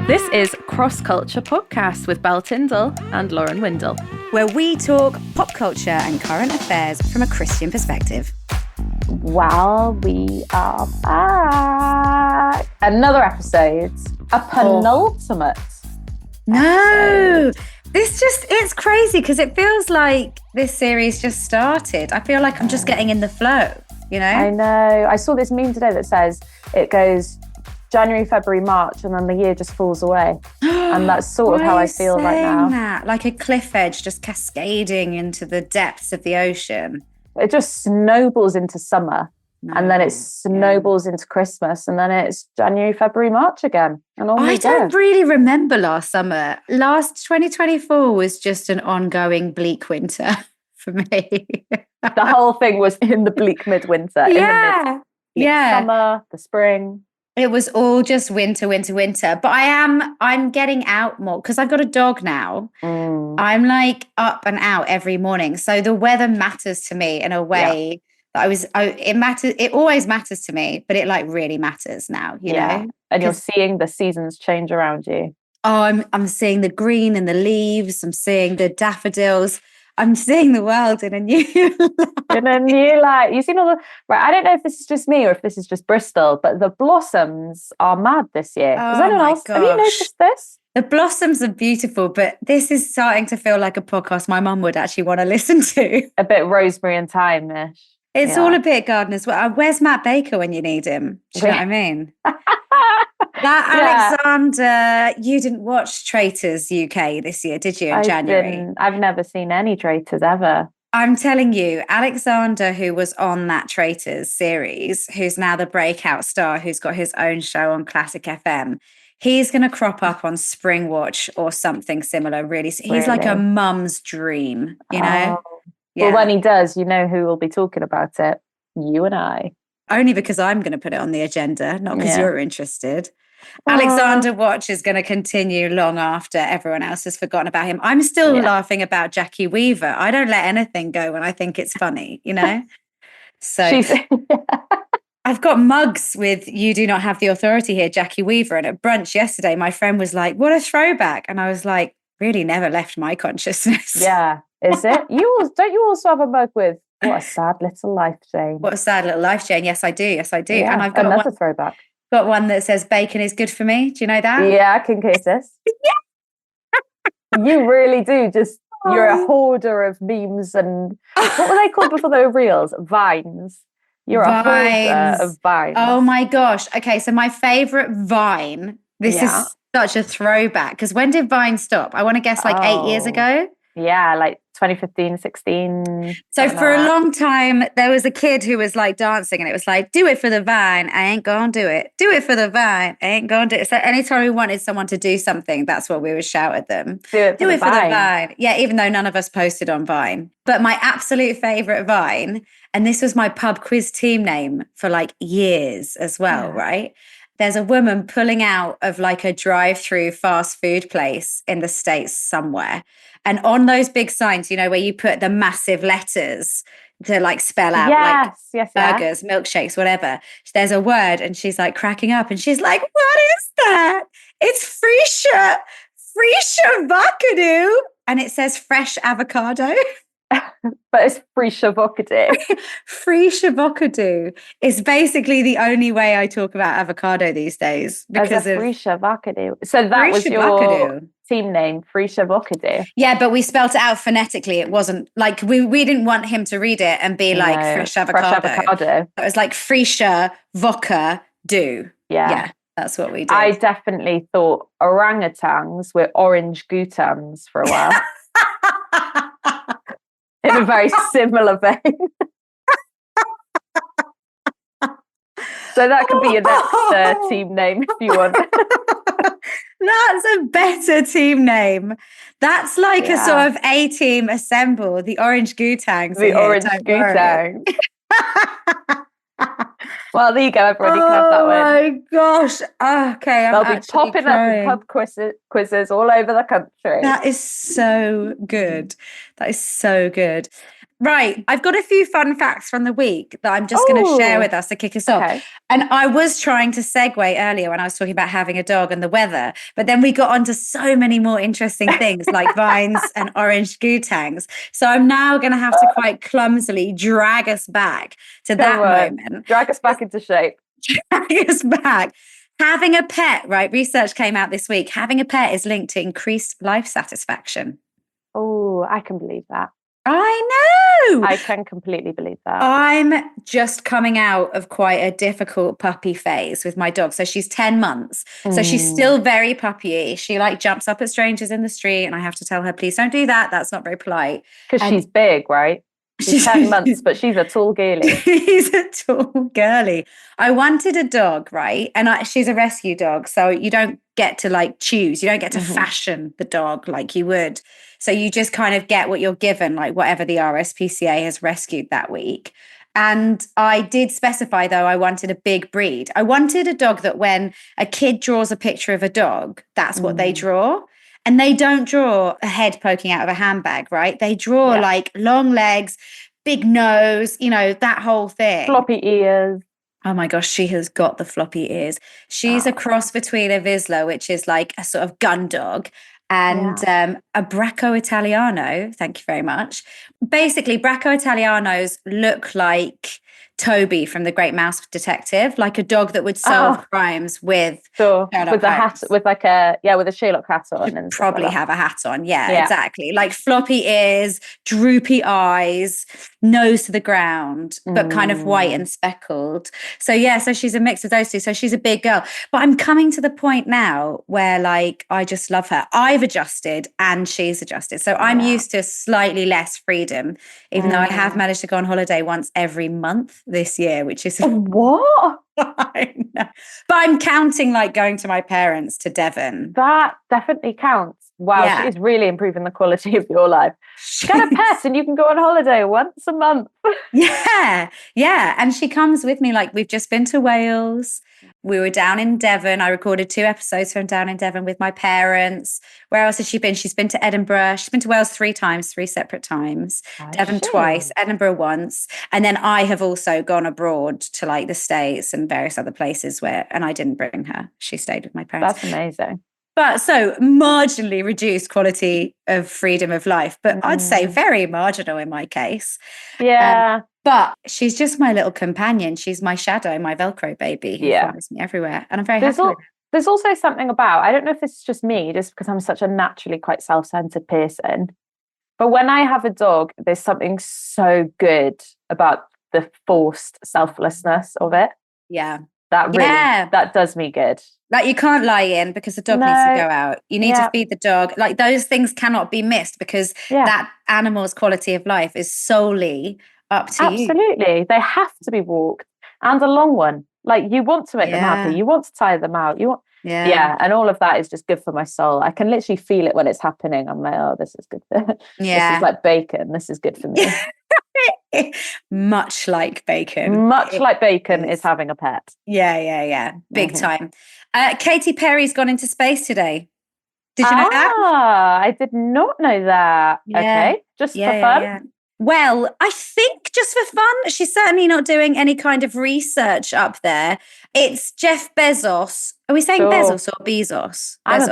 This is Cross Culture Podcast with Belle Tindall and Lauren Windle, where we talk pop culture and current affairs from a Christian perspective. Well, we are back. Another episode. A penultimate. No, it's crazy because it feels like this series just started. I feel like I'm just getting in the flow, you know? I know. I saw this meme today that says it goes January, February, March, and then the year just falls away. And that's sort of how I feel right now. That? Like a cliff edge just cascading into the depths of the ocean. It just snowballs into summer. And then it snowballs into Christmas, and then it's January, February, March again. And I don't really remember last summer. Last 2024 was just an ongoing bleak winter for me. The whole thing was in the bleak midwinter. Yeah. Summer, the spring. It was all just winter. But I'm getting out more because I've got a dog now. I'm like up and out every morning. So the weather matters to me in a way. Yeah. It matters. It always matters to me, but it like really matters now, you know. And you're seeing the seasons change around you. Oh, I'm seeing the green and the leaves. I'm seeing the daffodils. I'm seeing the world in a new light. In a new light. You've seen all the right. I don't know if this is just me or if this is just Bristol, but the blossoms are mad this year. Is anyone else? Have you noticed this? The blossoms are beautiful, but this is starting to feel like a podcast my mum would actually want to listen to. A bit rosemary and thyme-ish. It's all a bit gardeners. Where's Matt Baker when you need him? Do you know what I mean? That Alexander, you didn't watch Traitors UK this year, did you, in January? I've never seen any Traitors ever. I'm telling you, Alexander, who was on that Traitors series, who's now the breakout star, who's got his own show on Classic FM, he's going to crop up on Spring Watch or something similar, really. He's like a mum's dream, you know? Oh. Yeah. Well, when he does, you know who will be talking about it? You and I. Only because I'm going to put it on the agenda, not because you're interested. Alexander Watch is going to continue long after everyone else has forgotten about him. I'm still laughing about Jackie Weaver. I don't let anything go when I think it's funny, you know? So I've got mugs with "You do not have the authority here, Jackie Weaver." And at brunch yesterday, my friend was like, "What a throwback." And I was like, really never left my consciousness. Yeah. Is it? Don't you also have a mug with "What a sad little life, Jane"? What a sad little life, Jane. Yes, I do. Yeah, and I've got another throwback. Got one that says "Bacon is good for me." Do you know that? Yeah, I can kiss this. You really do. You're a hoarder of memes and what were they called before they were reels? Vines. You're a hoarder of vines. Oh my gosh. Okay, so my favorite Vine. This is such a throwback because when did Vine stop? I want to guess 8 years ago. Yeah, like 2015, 16. So for a long time, there was a kid who was like dancing and it was like, "Do it for the Vine, I ain't gonna do it. Do it for the Vine, I ain't gonna do it." So anytime we wanted someone to do something, that's what we would shout at them. Do it for the Vine. Yeah, even though none of us posted on Vine. But my absolute favorite Vine, and this was my pub quiz team name for like years as well, right? There's a woman pulling out of like a drive-through fast food place in the States somewhere. And on those big signs, you know, where you put the massive letters to like spell out burgers, milkshakes, whatever. There's a word and she's like cracking up and she's like, "What is that? It's Freesia Vacadoo." And it says fresh avocado. But it's Freesia Vacadoo. Freesia Vacadoo is basically the only way I talk about avocado these days. Because of Freesia Vacadoo. So that was your team name, Freesia Vacadoo. Yeah, but we spelt it out phonetically. It wasn't like we didn't want him to read it and be like fresh avocado. It was like Freesia Vacadoo. Yeah, that's what we did. I definitely thought orangutans were orange gutans for a while. In a very similar vein. So that could be your next team name if you want. That's a better team name. That's like a sort of A-team assemble, the Orange Gootangs. The Orange Gootangs. Well, there you go. Everybody can have that one. Oh my gosh. Okay. They'll be popping up in pub quizzes all over the country. That is so good. Right. I've got a few fun facts from the week that I'm just going to share with us to kick us off. And I was trying to segue earlier when I was talking about having a dog and the weather, but then we got onto so many more interesting things like vines and orange gootangs. So I'm now going to have to quite clumsily drag us back to that moment. Drag us back into shape. Drag us back. Having a pet, right? Research came out this week. Having a pet is linked to increased life satisfaction. Oh, I can believe that. I know. I can completely believe that. I'm just coming out of quite a difficult puppy phase with my dog. So she's 10 months. So she's still very puppy-y. She like jumps up at strangers in the street and I have to tell her, please don't do that. That's not very polite. Because she's big, right? She's 10 months, but she's a tall girly. She's a tall girly. I wanted a dog, right? And she's a rescue dog. So you don't get to like choose. You don't get to fashion the dog like you would. So you just kind of get what you're given, like whatever the RSPCA has rescued that week. And I did specify, though, I wanted a big breed. I wanted a dog that when a kid draws a picture of a dog, that's what they draw. And they don't draw a head poking out of a handbag, right? They draw like long legs, big nose, you know, that whole thing. Floppy ears. Oh my gosh, she has got the floppy ears. She's a cross between a Vizsla, which is like a sort of gun dog, and a Bracco Italiano. Thank you very much. Basically, Bracco Italianos look like Toby from The Great Mouse Detective, like a dog that would solve crimes with with a hat, with like with a Sherlock hat on, and probably have a hat on. Yeah, exactly. Like floppy ears, droopy eyes, nose to the ground, but kind of white and speckled. So so she's a mix of those two. So she's a big girl. But I'm coming to the point now where like I just love her. I've adjusted and she's adjusted. So I'm used to slightly less freedom, even though I have managed to go on holiday once every month this year, which is what? I know. But I'm counting like going to my parents to Devon. That definitely counts. Wow, she is really improving the quality of your life. Get a pet and you can go on holiday once a month. Yeah. And she comes with me. Like we've just been to Wales. We were down in Devon. I recorded 2 episodes from down in Devon with my parents. Where else has she been? She's been to Edinburgh. She's been to Wales 3 times, 3 separate times. Devon twice, Edinburgh once. And then I have also gone abroad to like the States and various other places and I didn't bring her. She stayed with my parents. That's amazing. But so marginally reduced quality of freedom of life, but I'd say very marginal in my case. Yeah. But she's just my little companion. She's my shadow, my Velcro baby who follows me everywhere. And I'm very happy with it. There's also something about, I don't know if this is just me, just because I'm such a naturally quite self-centered person, but when I have a dog, there's something so good about the forced selflessness of it. Yeah. That really, that does me good. Like you can't lie in because the dog needs to go out. You need to feed the dog. Like those things cannot be missed because that animal's quality of life is solely up to you. Absolutely. They have to be walked, and a long one. Like you want to make them happy. You want to tire them out. You want and all of that is just good for my soul. I can literally feel it when it's happening. I'm like, oh, this is good. This is like bacon. This is good for me. Much like bacon. Like bacon is having a pet. Yeah. Big time. Katy Perry's gone into space today. Did you know that? I did not know that. Okay. Just for fun? Yeah. Well, I think just for fun. She's certainly not doing any kind of research up there. It's Jeff Bezos. Are we saying Bezos or Bezos? I'm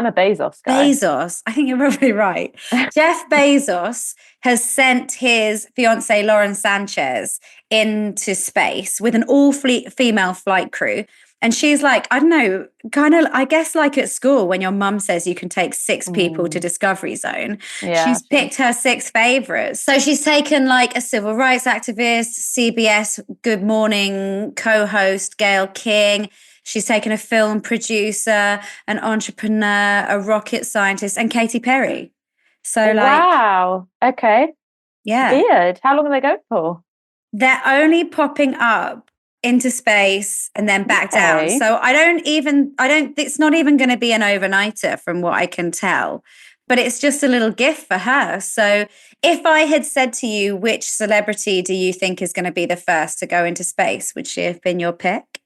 a Bezos guy. Bezos. I think you're probably right. Jeff Bezos has sent his fiancée, Lauren Sanchez, into space with an all-female flight crew. And she's like, I don't know, kind of, I guess like at school when your mum says you can take 6 people to Discovery Zone. She's picked her 6 favorites. So she's taken like a civil rights activist, CBS Good Morning co-host, Gayle King. She's taken a film producer, an entrepreneur, a rocket scientist, and Katy Perry. So wow. Okay. Yeah. Weird. How long are they going for? They're only popping up into space and then back down. So it's not even going to be an overnighter from what I can tell, but it's just a little gift for her. So if I had said to you, which celebrity do you think is going to be the first to go into space? Would she have been your pick?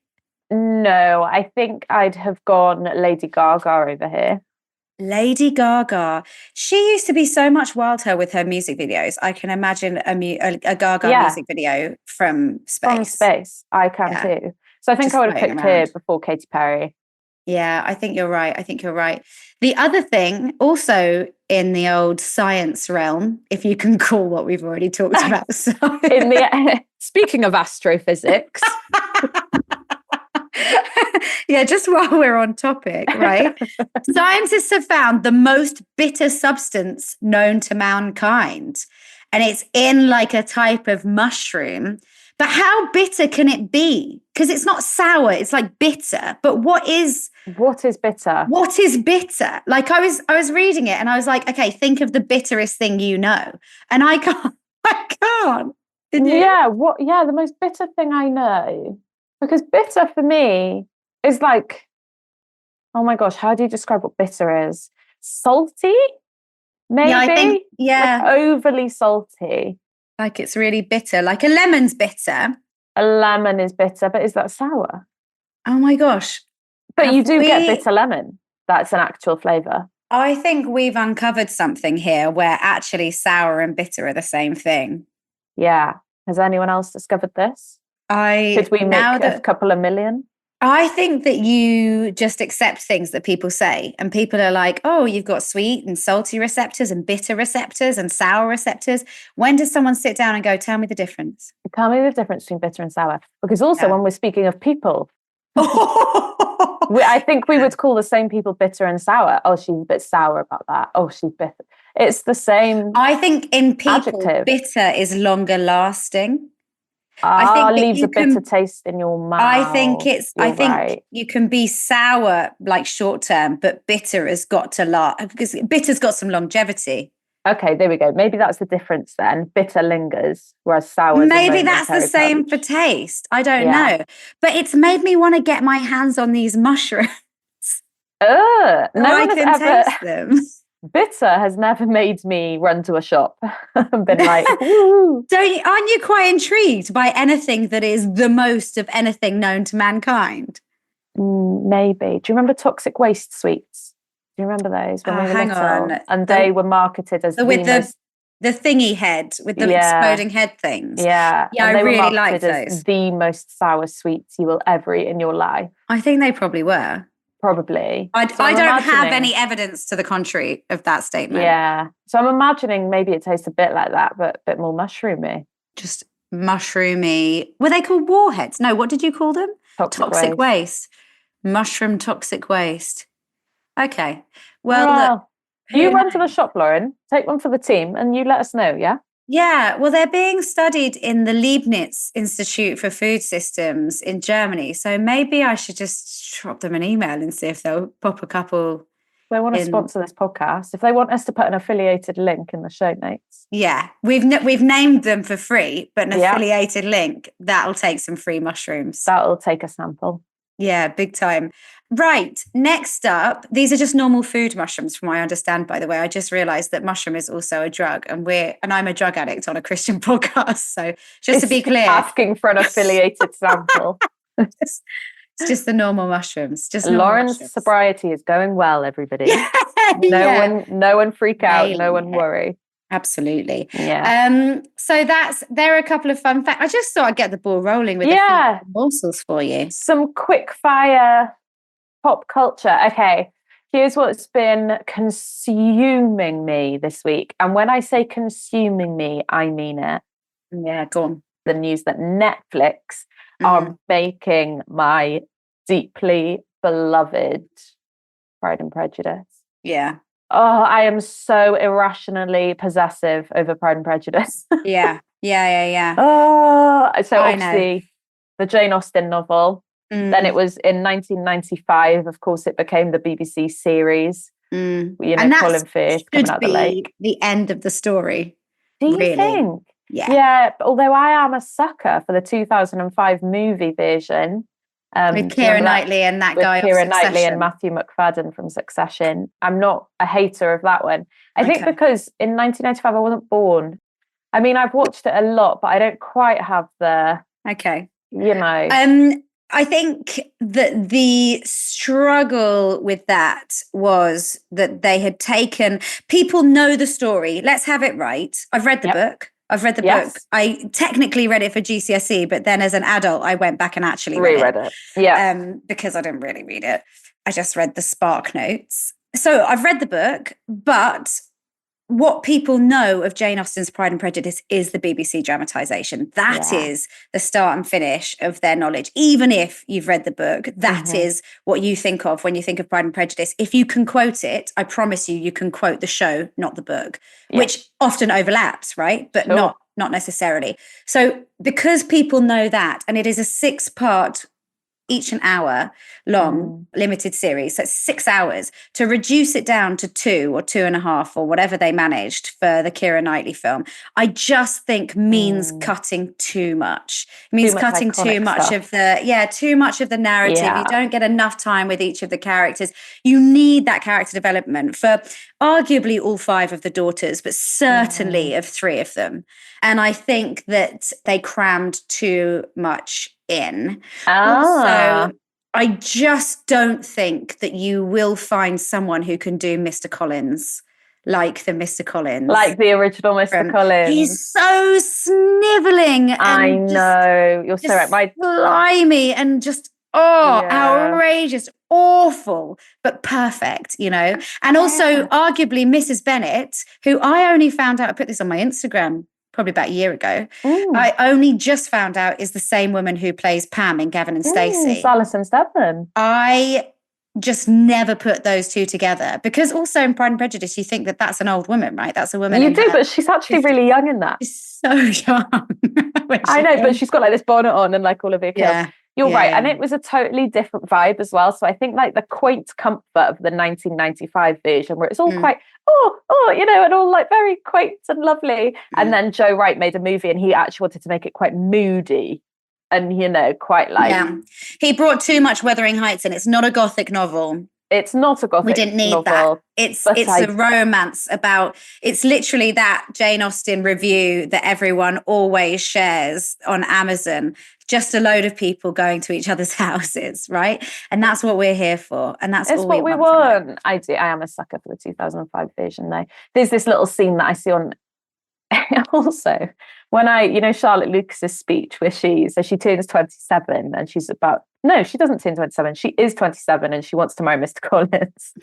No, I think I'd have gone Lady Gaga over here. Lady Gaga. She used to be so much wilder with her music videos. I can imagine a Gaga music video from space. From space, I can too. So I think Just I would have picked her before Katy Perry. Yeah, I think you're right. The other thing, also in the old science realm, if you can call what we've already talked about. Speaking of astrophysics. Yeah, just while we're on topic, right? Scientists have found the most bitter substance known to mankind. And it's in like a type of mushroom. But how bitter can it be? Because it's not sour, it's like bitter. But what is bitter? What is bitter? Like I was reading it and I was like, okay, think of the bitterest thing you know. And I can't. The most bitter thing I know. Because bitter for me is like, oh my gosh, how do you describe what bitter is? Salty? Maybe? Yeah, I think, like overly salty. Like it's really bitter. Like a lemon's bitter. A lemon is bitter, but is that sour? Oh my gosh. But you do get bitter lemon. That's an actual flavour. I think we've uncovered something here where actually sour and bitter are the same thing. Yeah. Has anyone else discovered this? Could we make a couple of million? I think that you just accept things that people say, and people are like, oh, you've got sweet and salty receptors and bitter receptors and sour receptors. When does someone sit down and go, tell me the difference? Tell me the difference between bitter and sour. Because also when we're speaking of people, I think we would call the same people bitter and sour. Oh, she's a bit sour about that. Oh, she's bitter. It's the same. I think in people, adjective. Bitter is longer lasting. I think leaves a bitter taste in your mouth. I think you can be sour like short term, but bitter has got to last because bitter's got some longevity. Okay, there we go. Maybe that's the difference then. Bitter lingers, whereas sour. Maybe that's the same for taste. I don't know, but it's made me want to get my hands on these mushrooms. No one has ever taste them. Bitter has never made me run to a shop and been like, woo. Aren't you quite intrigued by anything that is the most of anything known to mankind? Maybe. Do you remember toxic waste sweets? Do you remember those when we were little? And they were marketed as the thingy head with the exploding head things. Yeah. Yeah, I really like those. The most sour sweets you will ever eat in your life. I think they probably were. Probably. I don't have any evidence to the contrary of that statement. Yeah. So I'm imagining maybe it tastes a bit like that, but a bit more mushroomy. Just mushroomy. Were they called warheads? No, what did you call them? Toxic waste. Mushroom toxic waste. Okay. Well, you run to the shop, Lauren. Take one for the team and you let us know, yeah? Yeah, well, they're being studied in the Leibniz Institute for Food Systems in Germany. So maybe I should just drop them an email and see if they'll pop a couple. If they want to sponsor this podcast, if they want us to put an affiliated link in the show notes. Yeah, we've named them for free, but an affiliated link, that'll take some free mushrooms. That'll take a sample. Yeah, big time. Right, next up, these are just normal food mushrooms from what I understand, by the way. I just realised that mushroom is also a drug and I'm a drug addict on a Christian podcast. So just to be clear. Asking for an affiliated sample. It's just the normal mushrooms. Just Lauren's sobriety is going well, everybody. No one freak out, no one worry. Absolutely. Yeah. So there are a couple of fun facts. I just thought I'd get the ball rolling with a few morsels for you. Some quick fire pop culture. Okay. Here's what's been consuming me this week. And when I say consuming me, I mean it. Yeah, go on. The news that Netflix are making my deeply beloved Pride and Prejudice. Yeah. Oh, I am so irrationally possessive over Pride and Prejudice. Yeah. Oh, so obviously the Jane Austen novel. Then it was in 1995, of course, it became the BBC series. You know, and Colin Firth coming out the lake. The end of the story. Do you think? Yeah. Yeah, although I am a sucker for the 2005 movie version. With Keira Knightley and that guy. Keira Knightley and Matthew McFadden from Succession. I'm not a hater of that one. I think because in 1995 I wasn't born. I mean, I've watched it a lot, but I don't quite have the. Okay. You know. I think that the struggle with that was that they had taken, people know the story. Let's have it right. I've read the book. Book. I technically read it for GCSE, but then as an adult, I went back and actually reread it. Yeah. Because I didn't really read it. I just read the Spark Notes. So I've read the book, but what people know of Jane Austen's Pride and Prejudice is the BBC dramatisation. That is the start and finish of their knowledge. Even if you've read the book, that is what you think of when you think of Pride and Prejudice. If you can quote it, I promise you can quote the show, not the book, which often overlaps, right? But not necessarily. So because people know that, and it is a 6-part, each an hour long limited series, so it's 6 hours, to reduce it down to 2 or 2.5 or whatever they managed for the Keira Knightley film, I just think means cutting too much. It means cutting too much of the narrative. You don't get enough time with each of the characters. You need that character development for arguably all 5 of the daughters, but certainly of 3 of them. And I think that they crammed too much in. Also, I just don't think that you will find someone who can do Mr. Collins like the Mr. Collins. Like the original Mr. Collins. He's so snivelling. I know. You're so right. Slimy and just, outrageous, awful, but perfect, you know. And also, arguably, Mrs. Bennet, who I only found out, I put this on my Instagram probably about a year ago. I only just found out is the same woman who plays Pam in Gavin and Stacey. Alison Steadman. I just never put those two together, because also in Pride and Prejudice, you think that that's an old woman, right? That's a woman. You do, but she's actually really young in that. She's so young. I know, but she's got like this bonnet on and like all of her clothes. You're right. And it was a totally different vibe as well. So I think like the quaint comfort of the 1995 version, where it's all quite, you know, and all like very quaint and lovely. And then Joe Wright made a movie and he actually wanted to make it quite moody and, you know, quite like. Yeah. He brought too much Wuthering Heights in. It's not a Gothic novel. It's not a Gothic novel. We didn't need that. It's a romance about, it's literally that Jane Austen review that everyone always shares on Amazon. Just a load of people going to each other's houses, right? And that's what we're here for. And that's all we want. I am a sucker for the 2005 version though. There's this little scene that I see on also when Charlotte Lucas's speech where she turns 27 and she's she doesn't turn 27. She is 27 and she wants to marry Mr. Collins.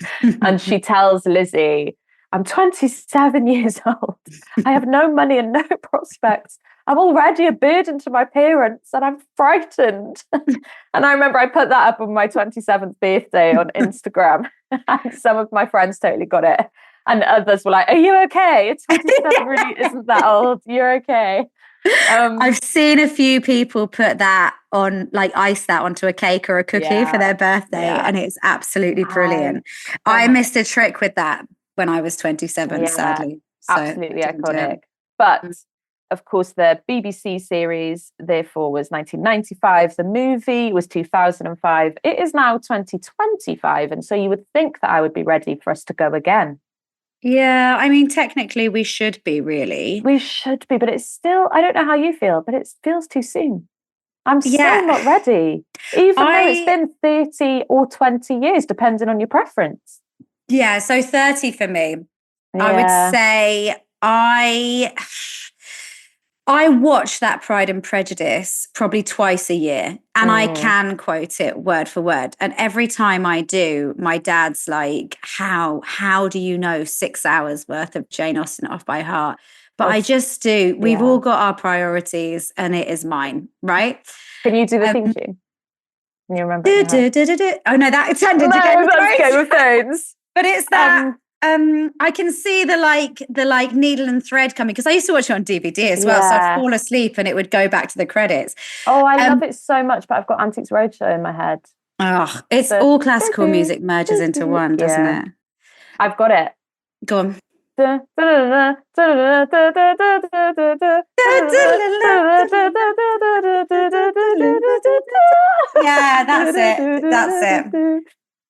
And she tells Lizzie, I'm 27 years old. I have no money and no prospects. I'm already a burden to my parents and I'm frightened. And I remember I put that up on my 27th birthday on Instagram. And some of my friends totally got it. And others were like, are you okay? 27 really isn't that old. You're okay. I've seen a few people put that on, like ice that onto a cake or a cookie for their birthday. And it's absolutely brilliant. I missed a trick with that when I was 27, sadly. So absolutely iconic. But of course, the BBC series, therefore, was 1995. The movie was 2005. It is now 2025. And so you would think that I would be ready for us to go again. Yeah, I mean, technically we should be, really. We should be, but it's still, I don't know how you feel, but it feels too soon. I'm still not ready. Even though it's been 30 or 20 years, depending on your preference. Yeah, so 30 for me. Yeah. I would say I watch that Pride and Prejudice probably twice a year, and I can quote it word for word. And every time I do, my dad's like, how do you know 6 hours worth of Jane Austen off by heart? But I just do. We've all got our priorities and it is mine, right? Can you do the theme tune? Can you remember? Oh no, that turned into Game of Thrones. But it's that... I can see the needle and thread coming, because I used to watch it on DVD as well. So I'd fall asleep and it would go back to the credits. Oh, I love it so much, but I've got Antiques Roadshow in my head. Oh, it's all classical music merges into one, doesn't it? I've got it. Go on. Yeah,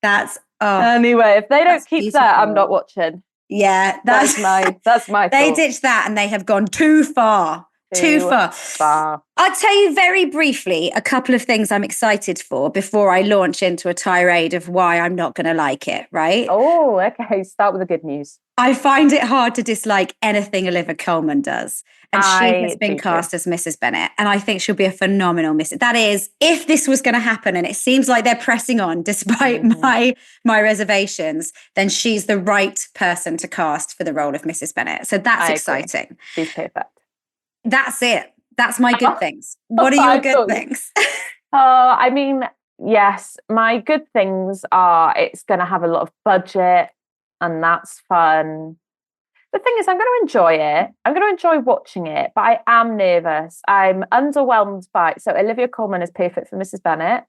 that's it. Anyway, if they don't keep beautiful. That, I'm not watching. Yeah, that's my They ditched that and they have gone too far. Too far. I'll tell you very briefly a couple of things I'm excited for before I launch into a tirade of why I'm not going to like it, right? Oh, okay. Start with the good news. I find it hard to dislike anything Olivia Colman does. And she has been cast as Mrs. Bennet. And I think she'll be a phenomenal Mrs. That is, if this was going to happen, and it seems like they're pressing on despite my reservations, then she's the right person to cast for the role of Mrs. Bennet. So that's exciting. She's perfect. That's it. That's my good things. What are your good things? I mean, yes, my good things are it's going to have a lot of budget and that's fun. The thing is, I'm going to enjoy it. I'm going to enjoy watching it, but I am nervous. I'm underwhelmed by it. So Olivia Colman is perfect for Mrs. Bennet.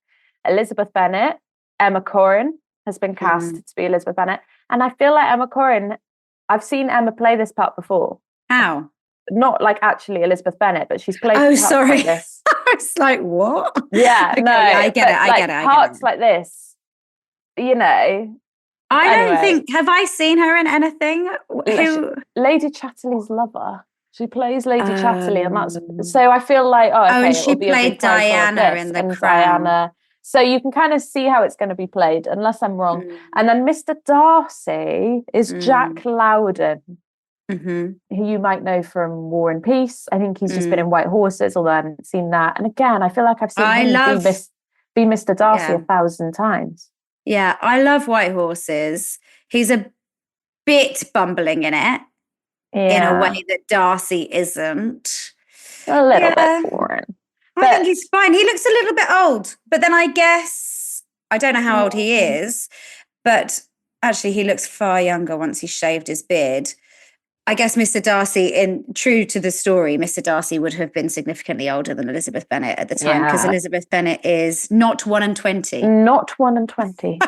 Elizabeth Bennet, Emma Corrin has been cast to be Elizabeth Bennet. And I feel like Emma Corrin, I've seen Emma play this part before. How? Not like actually Elizabeth Bennet, but she's played parts like this. I was like, what? Yeah, okay, no, yeah, I get it. Parts like this, you know. Don't think, have I seen her in anything? Lady Chatterley's lover. She plays Lady Chatterley, and that's so I feel like and she played Diana in The Crown. Diana. So you can kind of see how it's going to be played, unless I'm wrong. And then Mr. Darcy is Jack Loudon. Who you might know from War and Peace. I think he's just been in White Horses, although I haven't seen that. And again, I feel like I've seen him be Mr. Darcy 1,000 times. Yeah, I love White Horses. He's a bit bumbling in it, in a way that Darcy isn't. A little bit boring. I think he's fine. He looks a little bit old, but then I guess, I don't know how old he is, but actually he looks far younger once he's shaved his beard. I guess Mr. Darcy, true to the story, Mr. Darcy would have been significantly older than Elizabeth Bennet at the time, because Elizabeth Bennet is not 1 and 20. Not 1 and 20.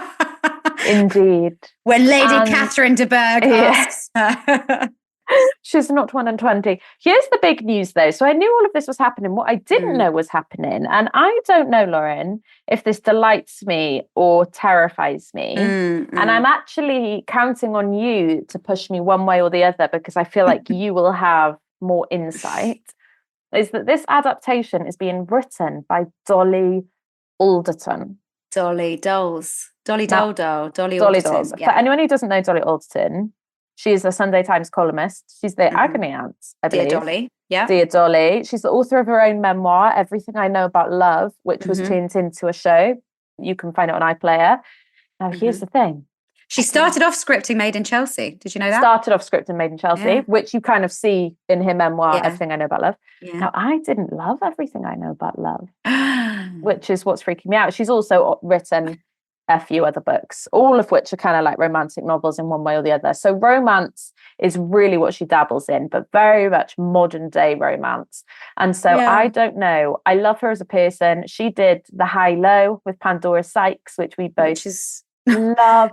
Indeed. When Lady Catherine de Bourgh asks her. She's not 1 and 20. Here's the big news, though. So I knew all of this was happening. What I didn't know was happening. And I don't know, Lauren, if this delights me or terrifies me. And I'm actually counting on you to push me one way or the other, because I feel like you will have more insight, is that this adaptation is being written by Dolly Alderton. Dolly Dolls. Dolly Alderton. Dolls. Yeah. For anyone who doesn't know Dolly Alderton, she's a Sunday Times columnist. She's the agony aunt, I believe. Dear Dolly. Yeah. Dear Dolly. She's the author of her own memoir, Everything I Know About Love, which was turned into a show. You can find it on iPlayer. Now, here's the thing. She started off scripting Made in Chelsea. Did you know that? Started off scripting Made in Chelsea, which you kind of see in her memoir, Everything I Know About Love. Yeah. Now, I didn't love Everything I Know About Love, which is what's freaking me out. She's also written a few other books, all of which are kind of like romantic novels in one way or the other. So romance is really what she dabbles in, but very much modern day romance. And so I don't know. I love her as a person. She did The High Low with Pandora Sykes, which we both love.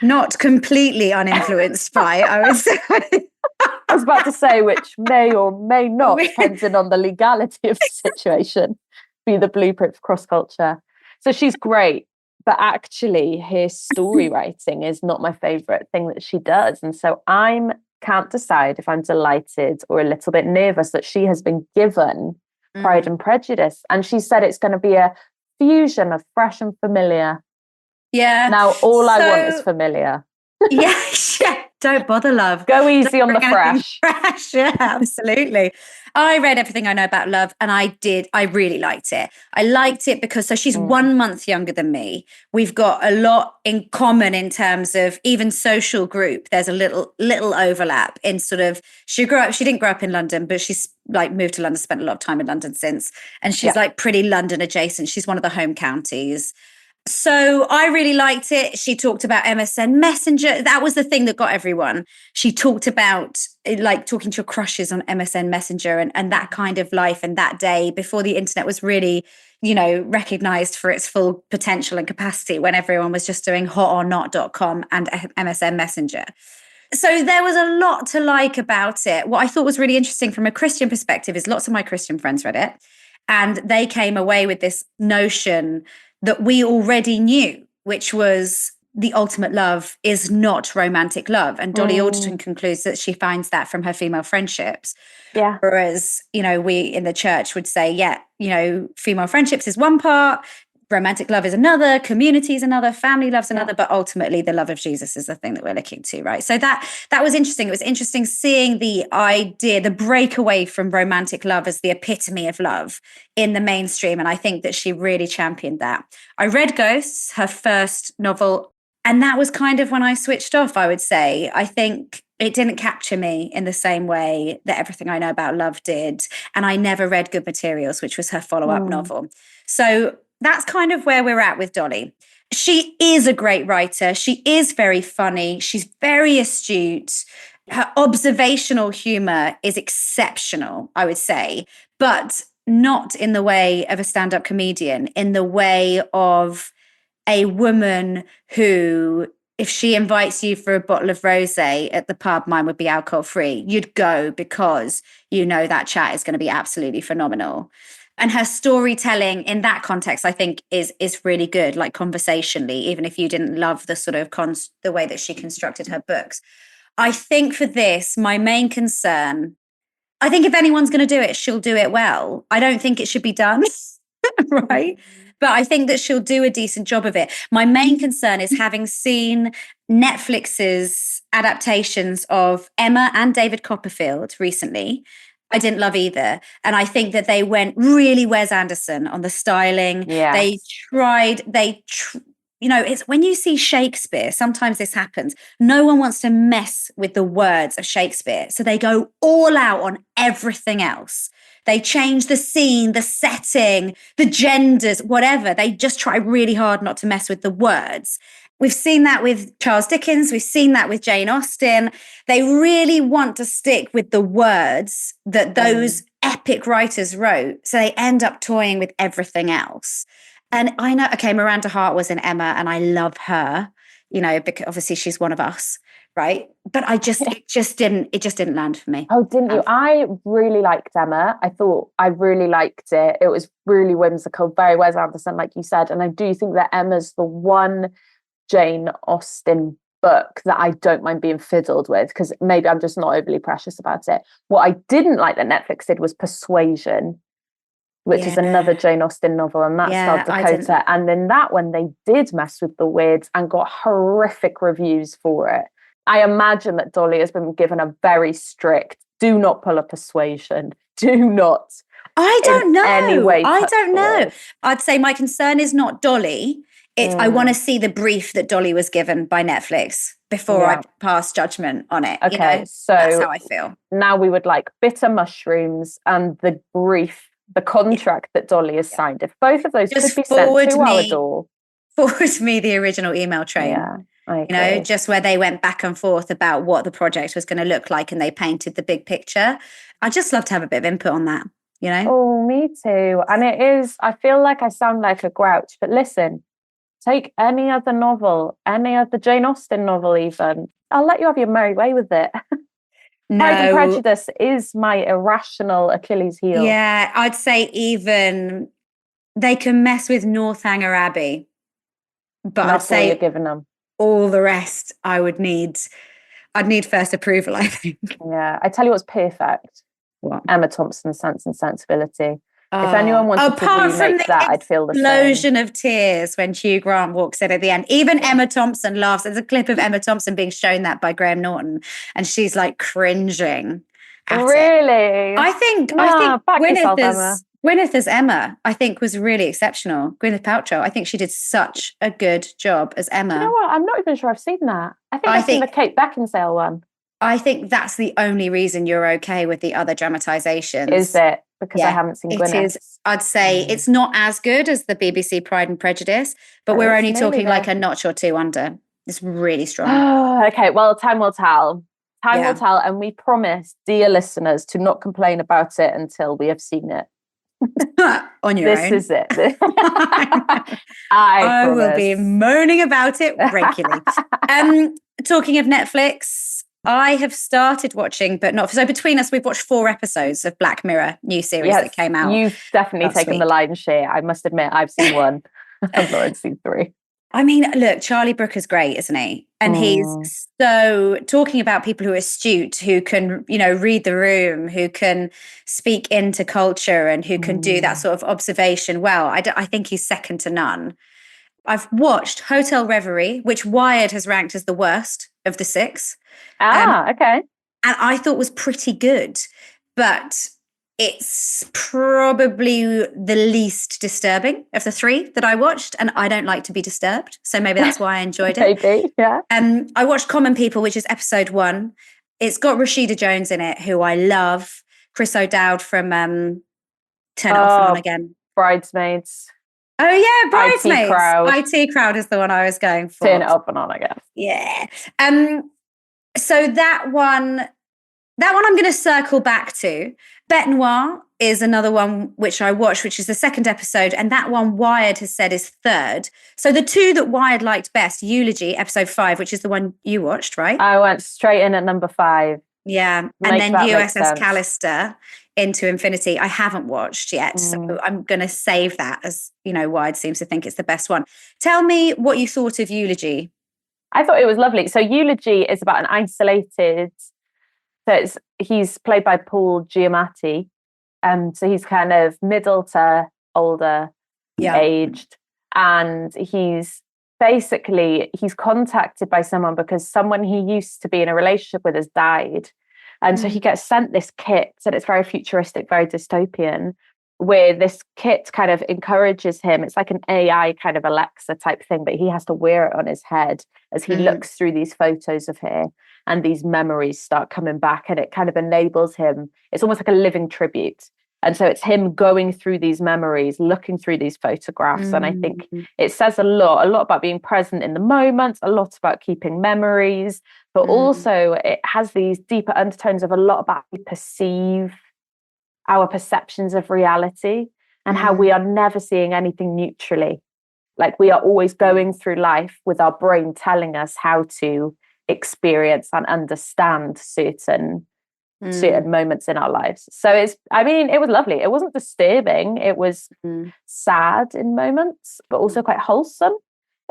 Not completely uninfluenced by, I would say. I was about to say, which may or may not, depending on the legality of the situation, be the blueprint for cross culture. So she's great. But actually, her story writing is not my favourite thing that she does. And so I can't decide if I'm delighted or a little bit nervous that she has been given Pride and Prejudice. And she said it's going to be a fusion of fresh and familiar. Yeah. Now, all I want is familiar. Yeah. Don't bother, love. Go easy on the fresh. Yeah, absolutely. I read Everything I Know About Love, and I really liked it. I liked it because she's 1 month younger than me. We've got a lot in common in terms of even social group. There's a little overlap in sort of, she didn't grow up in London, but she's like moved to London, spent a lot of time in London since. And she's like pretty London adjacent. She's one of the home counties. So I really liked it. She talked about MSN Messenger. That was the thing that got everyone. She talked about like talking to your crushes on MSN Messenger and that kind of life and that day before the internet was really, recognized for its full potential and capacity, when everyone was just doing hotornot.com and MSN Messenger. So there was a lot to like about it. What I thought was really interesting from a Christian perspective is lots of my Christian friends read it and they came away with this notion that we already knew, which was the ultimate love is not romantic love. And Dolly Alderton concludes that she finds that from her female friendships. Yeah. Whereas, we in the church would say, female friendships is one part, romantic love is another, community is another, family love's another, but ultimately the love of Jesus is the thing that we're looking to, right? So that was interesting. It was interesting seeing the idea, the breakaway from romantic love as the epitome of love in the mainstream. And I think that she really championed that. I read Ghosts, her first novel, and that was kind of when I switched off, I would say. I think it didn't capture me in the same way that Everything I Know About Love did. And I never read Good Materials, which was her follow-up novel. So that's kind of where we're at with Dolly. She is a great writer. She is very funny. She's very astute. Her observational humor is exceptional, I would say, but not in the way of a stand-up comedian, in the way of a woman who, if she invites you for a bottle of rosé at the pub, mine would be alcohol free, you'd go because that chat is going to be absolutely phenomenal. And her storytelling in that context, I think, is really good, like conversationally, even if you didn't love the sort of the way that she constructed her books. I think for this, my main concern, I think if anyone's going to do it, she'll do it well. I don't think it should be done, right? But I think that she'll do a decent job of it. My main concern is having seen Netflix's adaptations of Emma and David Copperfield recently. I didn't love either. And I think that they went really Wes Anderson on the styling. Yes. They tried, it's when you see Shakespeare, sometimes this happens. No one wants to mess with the words of Shakespeare. So they go all out on everything else. They change the scene, the setting, the genders, whatever. They just try really hard not to mess with the words. We've seen that with Charles Dickens. We've seen that with Jane Austen. They really want to stick with the words that those epic writers wrote. So they end up toying with everything else. And I know, Miranda Hart was in Emma and I love her, because obviously she's one of us. Right. But it just didn't land for me. Oh, didn't you? I really liked Emma. I thought I really liked it. It was really whimsical, very Wes Anderson, like you said. And I do think that Emma's the one Jane Austen book that I don't mind being fiddled with, because maybe I'm just not overly precious about it. What I didn't like that Netflix did was Persuasion, which is another Jane Austen novel, and that starred Dakota. And in that one, they did mess with the words and got horrific reviews for it. I imagine that Dolly has been given a very strict, do not pull a Persuasion, do not. I don't know. I don't know. I'd say my concern is not Dolly. It's I want to see the brief that Dolly was given by Netflix before I pass judgment on it. Okay, so that's how I feel. Now we would like bitter mushrooms and the brief, the contract that Dolly has signed. If both of those just could be sent to our door. Forward me the original email train. Yeah. I agree. Just where they went back and forth about what the project was going to look like and they painted the big picture. I'd just love to have a bit of input on that, Oh, me too. And it is, I feel like I sound like a grouch, but listen, take any other novel, any other Jane Austen novel even. I'll let you have your merry way with it. No. Pride and Prejudice is my irrational Achilles heel. Yeah, I'd say even they can mess with Northanger Abbey. But I'd say you're giving them. All the rest, I'd need first approval, I think. Yeah, I tell you what's perfect. What? Emma Thompson's Sense and Sensibility. If anyone wanted to remake that, I'd feel the same. Explosion of tears when Hugh Grant walks in at the end. Even Emma Thompson laughs. There's a clip of Emma Thompson being shown that by Graham Norton, and she's like cringing. Really? I think Gwyneth as Emma, I think, was really exceptional. Gwyneth Paltrow, I think she did such a good job as Emma. You know what? I'm not even sure I've seen that. I think I've seen the Kate Beckinsale one. I think that's the only reason you're okay with the other dramatizations. Is it? Because I haven't seen Gwyneth. It is. I'd say it's not as good as the BBC Pride and Prejudice, but we're only talking like a notch or two under. It's really strong. Oh, okay. Well, time will tell. Time will tell. And we promise, dear listeners, to not complain about it until we have seen it. On your own. This is it. I will be moaning about it regularly. Talking of Netflix, I have started watching, but not so. Between us, we've watched 4 episodes of Black Mirror, new series that came out. You've definitely taken the lion's share. I must admit, I've seen 1. I've not seen 3. I mean, look, Charlie Brooker's great, isn't he? And he's so talking about people who are astute, who can, read the room, who can speak into culture and who can do that sort of observation well. I think he's second to none. I've watched Hotel Reverie, which Wired has ranked as the worst of the 6. Okay. And I thought was pretty good, but it's probably the least disturbing of the 3 that I watched. And I don't like to be disturbed. So maybe that's why I enjoyed it. Maybe, yeah. I watched Common People, which is episode 1. It's got Rashida Jones in it, who I love. Chris O'Dowd from Turn It Off and On Again. Bridesmaids. Oh, yeah, Bridesmaids. IT Crowd is the one I was going for. Turn It Off and On Again. Yeah. So that one I'm going to circle back to. Bête Noire is another one which I watched, which is the 2nd episode. And that one Wired has said is 3rd. So the 2 that Wired liked best, Eulogy, episode 5, which is the one you watched, right? I went straight in at number 5. Yeah. And then USS Callister into Infinity, I haven't watched yet. So I'm going to save that as, Wired seems to think it's the best one. Tell me what you thought of Eulogy. I thought it was lovely. So Eulogy is about an isolated... So he's played by Paul Giamatti. So he's kind of middle to older aged. And he's contacted by someone because someone he used to be in a relationship with has died. And so he gets sent this kit, and it's very futuristic, very dystopian, where this kit kind of encourages him. It's like an AI kind of Alexa type thing, but he has to wear it on his head as he looks through these photos of her. And these memories start coming back, and it kind of enables him. It's almost like a living tribute. And so it's him going through these memories, looking through these photographs. And I think it says a lot about being present in the moment, a lot about keeping memories, but also it has these deeper undertones of a lot about how we perceive our perceptions of reality and how we are never seeing anything neutrally. Like we are always going through life with our brain telling us how to experience and understand certain moments in our lives. So it was lovely. It wasn't disturbing. It was sad in moments, but also quite wholesome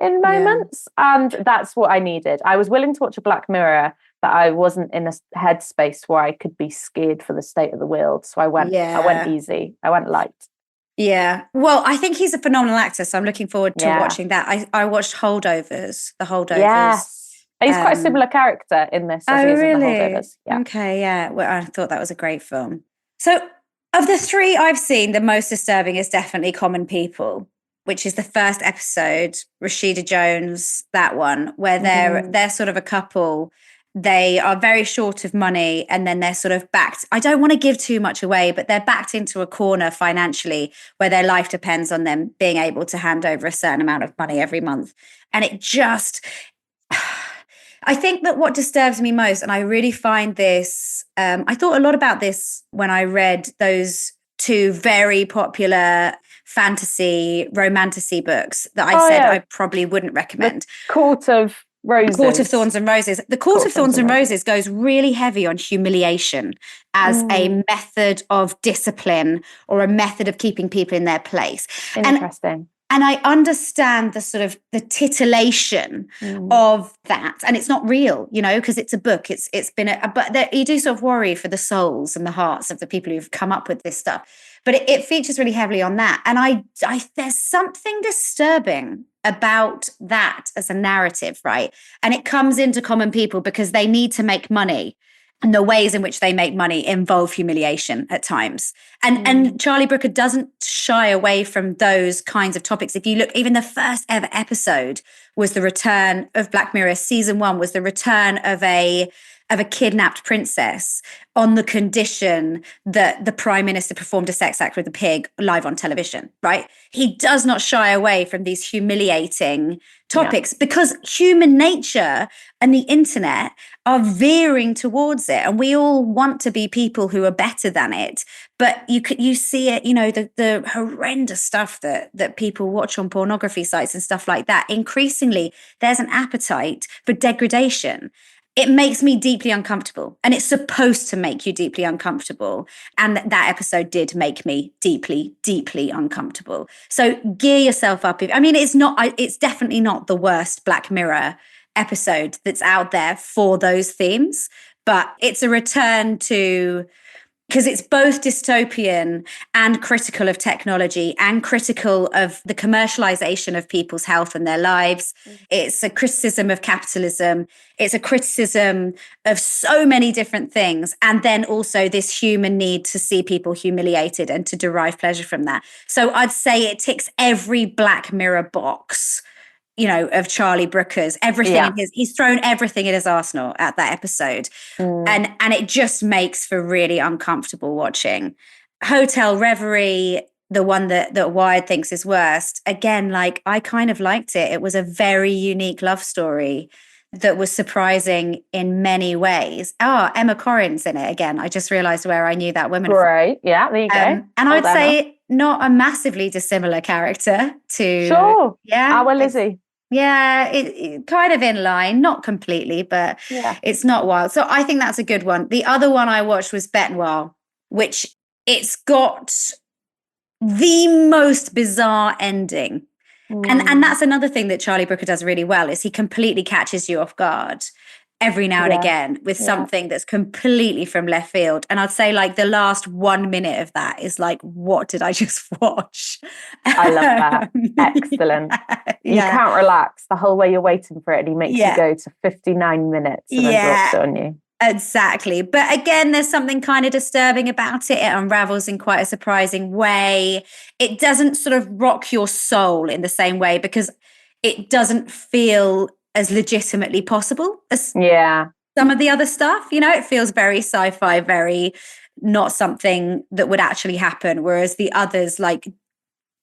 in moments. And that's what I needed. I was willing to watch a Black Mirror, but I wasn't in a headspace where I could be scared for the state of the world. So I went easy. I went light. Yeah. Well, I think he's a phenomenal actor. So I'm looking forward to watching that. I watched Holdovers, the Holdovers. Yes. He's quite a similar character in this. Oh, really? In the Holdovers. Yeah. Okay, yeah. Well, I thought that was a great film. So of the 3 I've seen, the most disturbing is definitely Common People, which is the first episode, Rashida Jones, that one, where they're sort of a couple. They are very short of money, and then they're sort of backed. I don't want to give too much away, but they're backed into a corner financially where their life depends on them being able to hand over a certain amount of money every month. And it just... I think that what disturbs me most, and I really find this, I thought a lot about this when I read those 2 very popular fantasy, romantasy books that I said I probably wouldn't recommend. The Court of Roses. The Court of Thorns and Roses. The Court of Thorns and Roses goes really heavy on humiliation as a method of discipline or a method of keeping people in their place. Interesting. And I understand the sort of the titillation of that. And it's not real, because it's a book. It's been but you do sort of worry for the souls and the hearts of the people who've come up with this stuff. But it features really heavily on that. And I there's something disturbing about that as a narrative, right? And it comes into Common People because they need to make money. And the ways in which they make money involve humiliation at times. And Charlie Brooker doesn't shy away from those kinds of topics. If you look, even the first ever episode was the return of Black Mirror. Season 1 was the return of a kidnapped princess on the condition that the Prime Minister performed a sex act with a pig live on television, right? He does not shy away from these humiliating topics because human nature and the internet are veering towards it. And we all want to be people who are better than it. But you see it, the horrendous stuff that people watch on pornography sites and stuff like that. Increasingly, there's an appetite for degradation. it makes me deeply uncomfortable, and it's supposed to make you deeply uncomfortable. And that episode did make me deeply, deeply uncomfortable. So gear yourself up. It's definitely not the worst Black Mirror episode that's out there for those themes, but it's a return to, because it's both dystopian and critical of technology and critical of the commercialization of people's health and their lives. It's a criticism of capitalism. It's a criticism of so many different things. And then also this human need to see people humiliated and to derive pleasure from that. So I'd say it ticks every Black Mirror box, of Charlie Brooker's, everything he's thrown everything in his arsenal at that episode. And it just makes for really uncomfortable watching. Hotel Reverie, the one that Wired thinks is worst, again, I kind of liked it. It was a very unique love story that was surprising in many ways. Emma Corrin's in it again. I just realized where I knew that woman from. Right, yeah, there you go. And I'd say not a massively dissimilar character to... Sure, yeah, our Lizzie. Yeah, it kind of in line, not completely, but it's not wild. So I think that's a good one. The other one I watched was Bête Noire, which it's got the most bizarre ending. And that's another thing that Charlie Brooker does really well, is he completely catches you off guard every now and again with something that's completely from left field. And I'd say the last 1 minute of that is what did I just watch? I love that. Excellent. You can't relax the whole way you're waiting for it, and he makes you go to 59 minutes and then drops it on you. Exactly. But again, there's something kind of disturbing about it. It unravels in quite a surprising way. It doesn't sort of rock your soul in the same way, because it doesn't feel as legitimately possible as some of the other stuff. It feels very sci-fi, very not something that would actually happen, whereas the others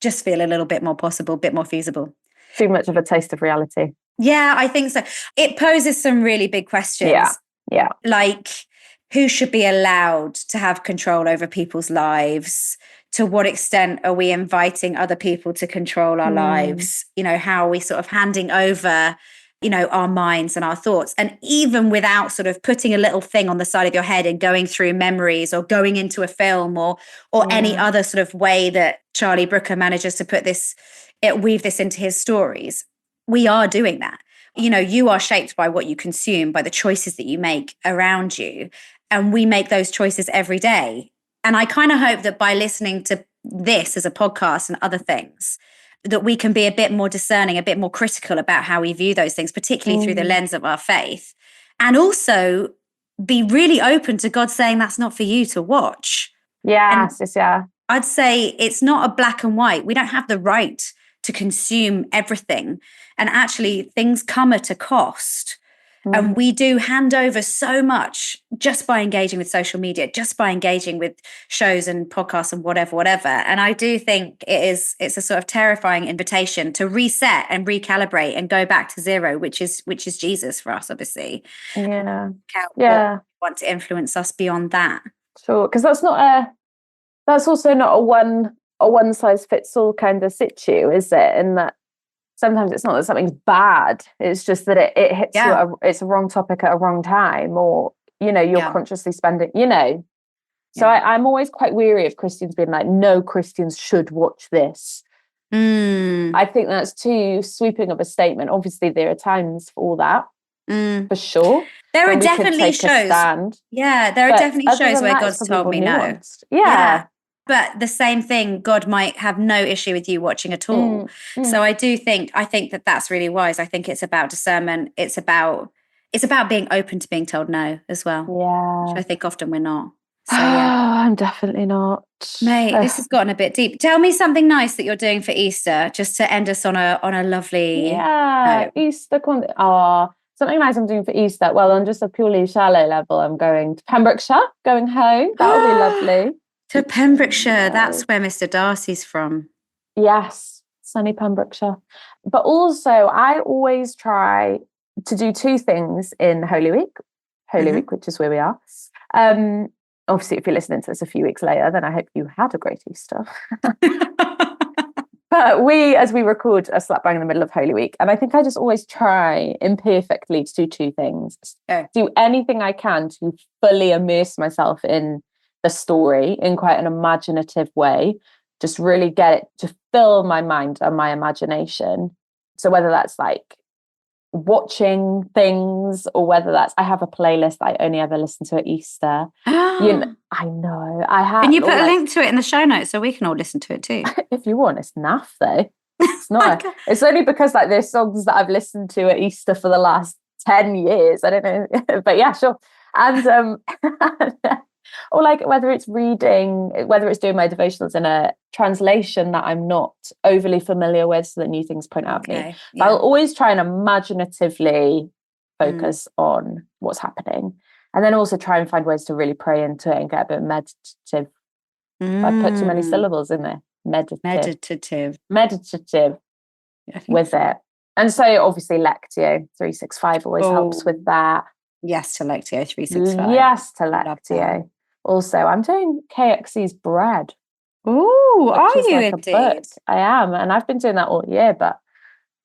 just feel a little bit more possible, a bit more feasible. Too much of a taste of reality. Yeah, I think so. It poses some really big questions. Yeah. Who should be allowed to have control over people's lives? To what extent are we inviting other people to control our lives? How are we sort of handing over our minds and our thoughts? And even without sort of putting a little thing on the side of your head and going through memories or going into a film or any other sort of way that Charlie Brooker manages to weave this into his stories, we are doing that. You are shaped by what you consume, by the choices that you make around you. And we make those choices every day. And I kind of hope that by listening to this as a podcast and other things, that we can be a bit more discerning, a bit more critical about how we view those things, particularly through the lens of our faith. And also be really open to God saying that's not for you to watch. Yes. I'd say it's not a black and white. We don't have the right to consume everything. And actually, things come at a cost. And we do hand over so much just by engaging with social media, just by engaging with shows and podcasts and whatever. And I do think it's a sort of terrifying invitation to reset and recalibrate and go back to zero, which is Jesus for us, obviously. Yeah. What want to influence us beyond that. Sure. Because that's also not a one size fits all kind of situ, is it? In that sometimes it's not that something's bad, it's just that it hits you it's a wrong topic at a wrong time, or you're consciously spending so I'm always quite weary of Christians being like, no, Christians should watch this. I think that's too sweeping of a statement. Obviously there are times for all that, for sure. There are definitely shows there are definitely shows where God's told me nuanced. No. But the same thing, God might have no issue with you watching at all. So I think that that's really wise. I think it's about discernment. It's about being open to being told no as well. Yeah. Which I think often we're not. So I'm definitely not. Mate, this has gotten a bit deep. Tell me something nice that you're doing for Easter, just to end us on a lovely note. Easter. Something nice I'm doing for Easter. Well, on just a purely shallow level, I'm going to Pembrokeshire, going home. That'll be lovely. To Pembrokeshire, that's where Mr. Darcy's from. Yes, sunny Pembrokeshire. But also, I always try to do two things in Holy Week, which is where we are. Obviously, if you're listening to this a few weeks later, then I hope you had a great Easter. But as we record, are slap bang in the middle of Holy Week. And I think I just always try imperfectly to do two things. Do anything I can to fully immerse myself in the story in quite an imaginative way. Just really get it to fill my mind and my imagination. So whether that's like watching things or whether that's, I have a playlist I only ever listen to at Easter. I know I have. Can you put a link to it in the show notes so we can all listen to it too? If you want. It's naff though. It's not. It's only because like there's songs that I've listened to at Easter for the last 10 years. I don't know, but yeah, sure. And or like whether it's reading, whether it's doing my devotionals in a translation that I'm not overly familiar with, so that new things point out at me. Yeah. I'll always try and imaginatively focus on what's happening, and then also try and find ways to really pray into it and get a bit meditative. I put too many syllables in there. Meditative with it. And so obviously Lectio 365 always helps with that. Yes to Lectio 365. Yes to Lectio. Also, I'm doing KXC's Bread. Oh, are you indeed? I am, and I've been doing that all year. But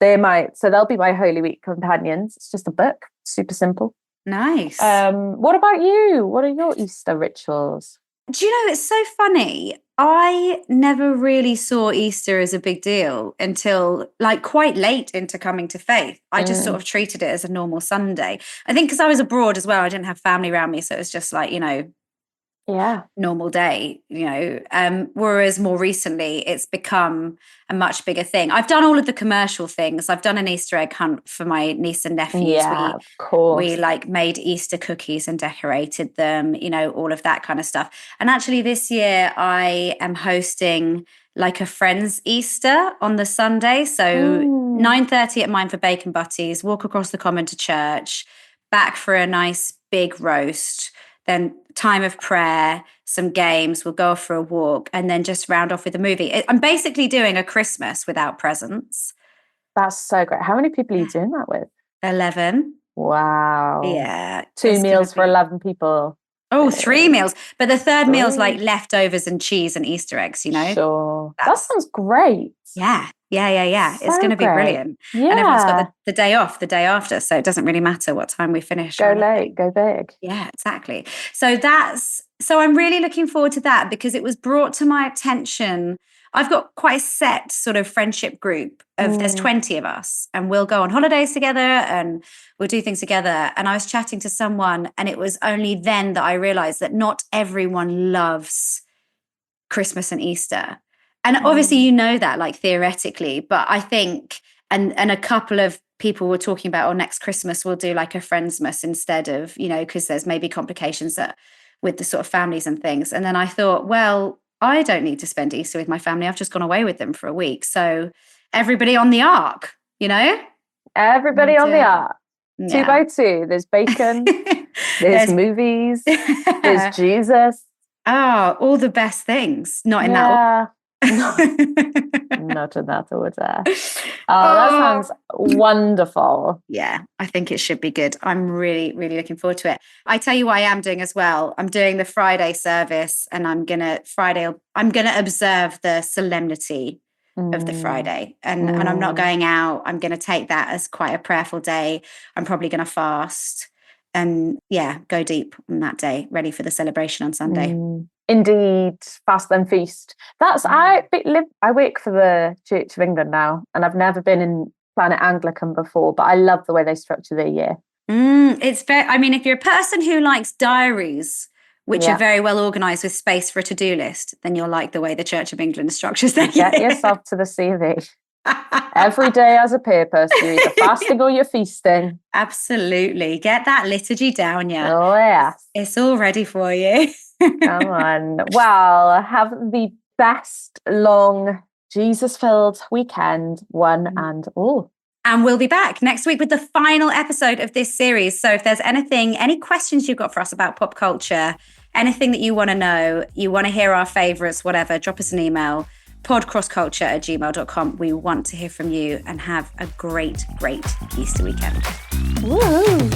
they'll be my Holy Week companions. It's just a book, super simple. Nice. What about you? What are your Easter rituals? Do you know, it's so funny. I never really saw Easter as a big deal until like quite late into coming to faith. I just sort of treated it as a normal Sunday. I think because I was abroad as well, I didn't have family around me. So it was just like, normal day, whereas more recently it's become a much bigger thing. I've done all of the commercial things. I've done an Easter egg hunt for my niece and nephews. Yeah, of course. We like made Easter cookies and decorated them, all of that kind of stuff. And actually this year I am hosting like a friend's Easter on the Sunday. So 9:30 at mine for bacon butties, walk across the common to church, back for a nice big roast, then time of prayer, some games, we'll go off for a walk, and then just round off with a movie. I'm basically doing a Christmas without presents. That's so great. How many people are you doing that with? 11. Wow. Yeah. 2 meals for 11 people. Oh, 3 meals. But the third meal's like leftovers and cheese and Easter eggs, Sure. That sounds great. Yeah. So it's going to be brilliant. Yeah. And everyone's got the day off the day after. So it doesn't really matter what time we finish. Go late, go big. Yeah, exactly. So I'm really looking forward to that because it was brought to my attention. I've got quite a set sort of friendship group of there's 20 of us, and we'll go on holidays together and we'll do things together. And I was chatting to someone, and it was only then that I realized that not everyone loves Christmas and Easter. And obviously, that like theoretically, but I think, and a couple of people were talking about, next Christmas we'll do like a Friendsmas instead of, because there's maybe complications with the sort of families and things. And then I thought, well, I don't need to spend Easter with my family. I've just gone away with them for a week. So everybody on the ark, Everybody on the ark. Yeah. 2 by 2. There's bacon. there's movies. There's Jesus. Oh, all the best things. Not in that order. Not in that order. That sounds wonderful. Yeah, I think it should be good. I'm really, really looking forward to it. I tell you what I am doing as well. I'm doing the Friday service, and I'm gonna observe the solemnity of the Friday, and I'm not going out. I'm gonna take that as quite a prayerful day. I'm probably gonna fast and go deep on that day, ready for the celebration on Sunday. Indeed, fast and feast. I work for the Church of England now, and I've never been in Planet Anglican before, but I love the way they structure their year. It's very. I mean, if you're a person who likes diaries, which are very well organised with space for a to-do list, then you'll like the way the Church of England structures their year. Get yourself to the CV. Every day has a purpose. You're either fasting or you're feasting. Absolutely. Get that liturgy down, yeah. Oh, yeah. It's all ready for you. Come on. Well, have the best long Jesus-filled weekend, one and all. And we'll be back next week with the final episode of this series. So if there's any questions you've got for us about pop culture, anything that you want to know, you want to hear our favourites, whatever, drop us an email, podcrossculture@gmail.com. We want to hear from you, and have a great, great Easter weekend. Woo!